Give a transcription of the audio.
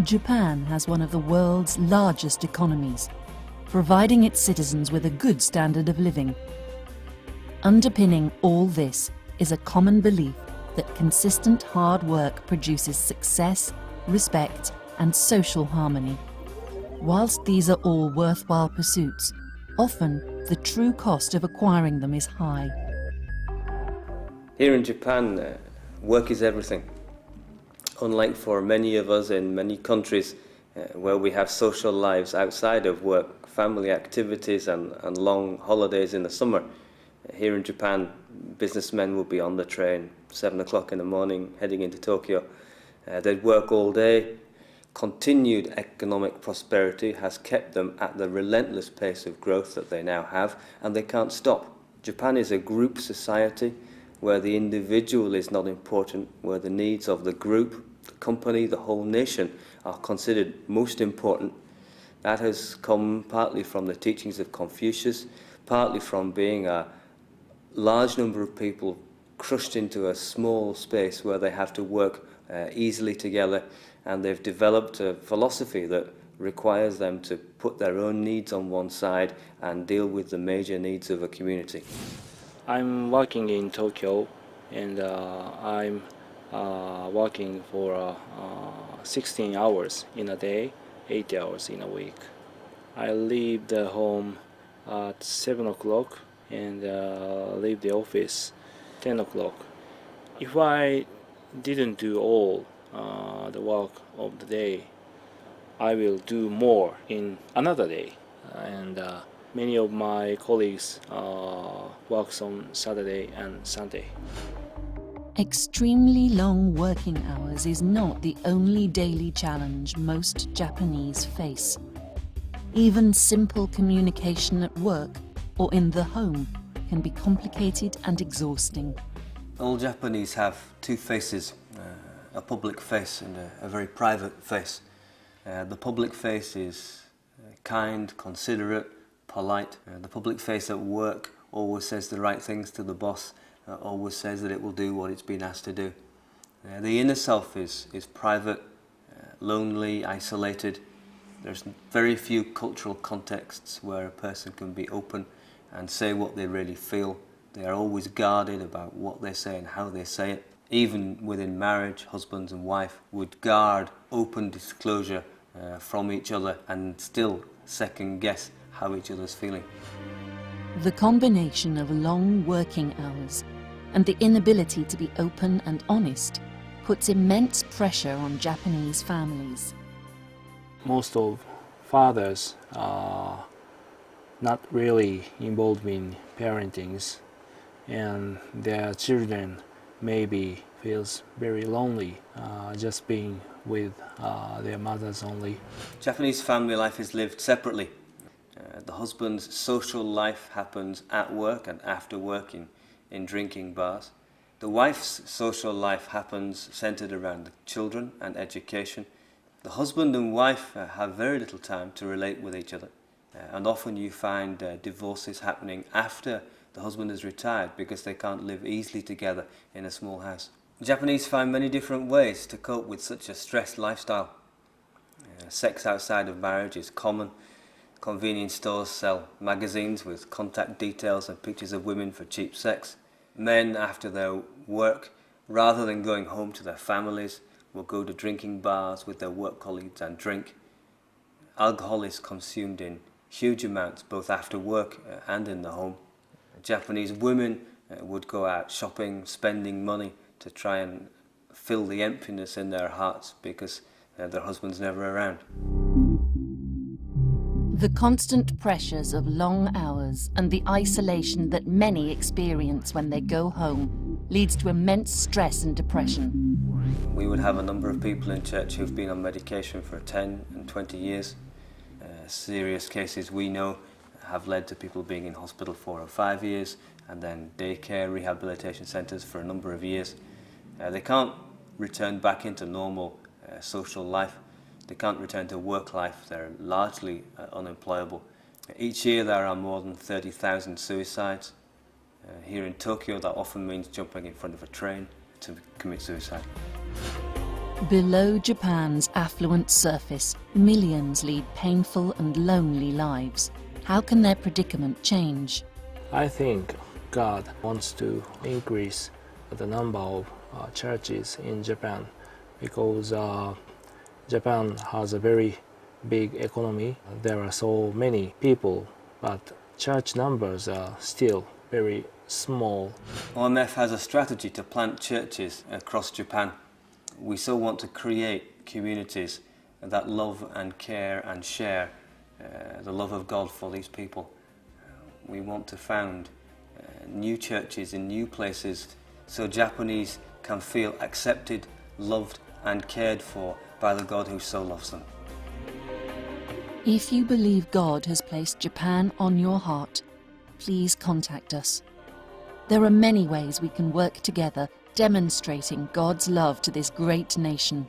Japan has one of the world's largest economies, providing its citizens with a good standard of living. Underpinning all this is a common belief that consistent hard work produces success, respect, and social harmony. Whilst these are all worthwhile pursuits, often the true cost of acquiring them is high. Here in Japan, work is everything. Unlike for many of us in many countries where we have social lives outside of work, family activities and long holidays in the summer, here in Japan, businessmen will be on the train 7 o'clock in the morning heading into Tokyo. They'd work all day. Continued economic prosperity has kept them at the relentless pace of growth that they now have, and they can't stop. Japan is a group society where the individual is not important, where the needs of the group, the company, the whole nation are considered most important. That has come partly from the teachings of Confucius, partly from being a large number of people crushed into a small space where they have to work easily together, and they've developed a philosophy that requires them to put their own needs on one side and deal with the major needs of a community. I'm working in Tokyo, and I'm working for 16 hours in a day, 8 hours in a week. I leave the home at 7 o'clock and leave the office 10 o'clock. If I didn't do all the work of the day, I will do more in another day. And many of my colleagues works on Saturday and Sunday. Extremely long working hours is not the only daily challenge most Japanese face. Even simple communication at work or in the home can be complicated and exhausting. All Japanese have two faces, a public face and a very private face. The public face is kind, considerate, polite. The public face at work always says the right things to the boss, always says that it will do what it's been asked to do. The inner self is private, lonely, isolated. There's very few cultural contexts where a person can be open and say what they really feel. They are always guarded about what they say and how they say it. Even within marriage, husbands and wife would guard open disclosure from each other and still second guess how each other's feeling. The combination of long working hours and the inability to be open and honest puts immense pressure on Japanese families. Most of fathers are not really involved in parentings, and their children maybe feels very lonely just being with their mothers only. Japanese family life is lived separately. The husband's social life happens at work and after work in drinking bars. The wife's social life happens centered around the children and education. The husband and wife have very little time to relate with each other, and often you find divorces happening after the husband is retired because they can't live easily together in a small house. Japanese find many different ways to cope with such a stressed lifestyle. Sex outside of marriage is common. Convenience stores sell magazines with contact details and pictures of women for cheap sex. Men, after their work, rather than going home to their families, will go to drinking bars with their work colleagues and drink. Alcohol is consumed in huge amounts both after work and in the home. Japanese women would go out shopping, spending money to try and fill the emptiness in their hearts because their husband's never around. The constant pressures of long hours and the isolation that many experience when they go home leads to immense stress and depression. We would have a number of people in church who've been on medication for 10 and 20 years. Serious cases we know have led to people being in hospital 4 or 5 years, and then daycare rehabilitation centres for a number of years. They can't return back into normal social life. They can't return to work life. They're largely unemployable. Each year there are more than 30,000 suicides. Here in Tokyo, that often means jumping in front of a train to commit suicide. Below Japan's affluent surface, millions lead painful and lonely lives. How can their predicament change? I think God wants to increase the number of churches in Japan because Japan has a very big economy. There are so many people, but church numbers are still very small. OMF has a strategy to plant churches across Japan. We so want to create communities that love and care and share the love of God for these people. We want to found new churches in new places so Japanese can feel accepted, loved and cared for by the God who so loves them. If you believe God has placed Japan on your heart, please contact us. There are many ways we can work together demonstrating God's love to this great nation.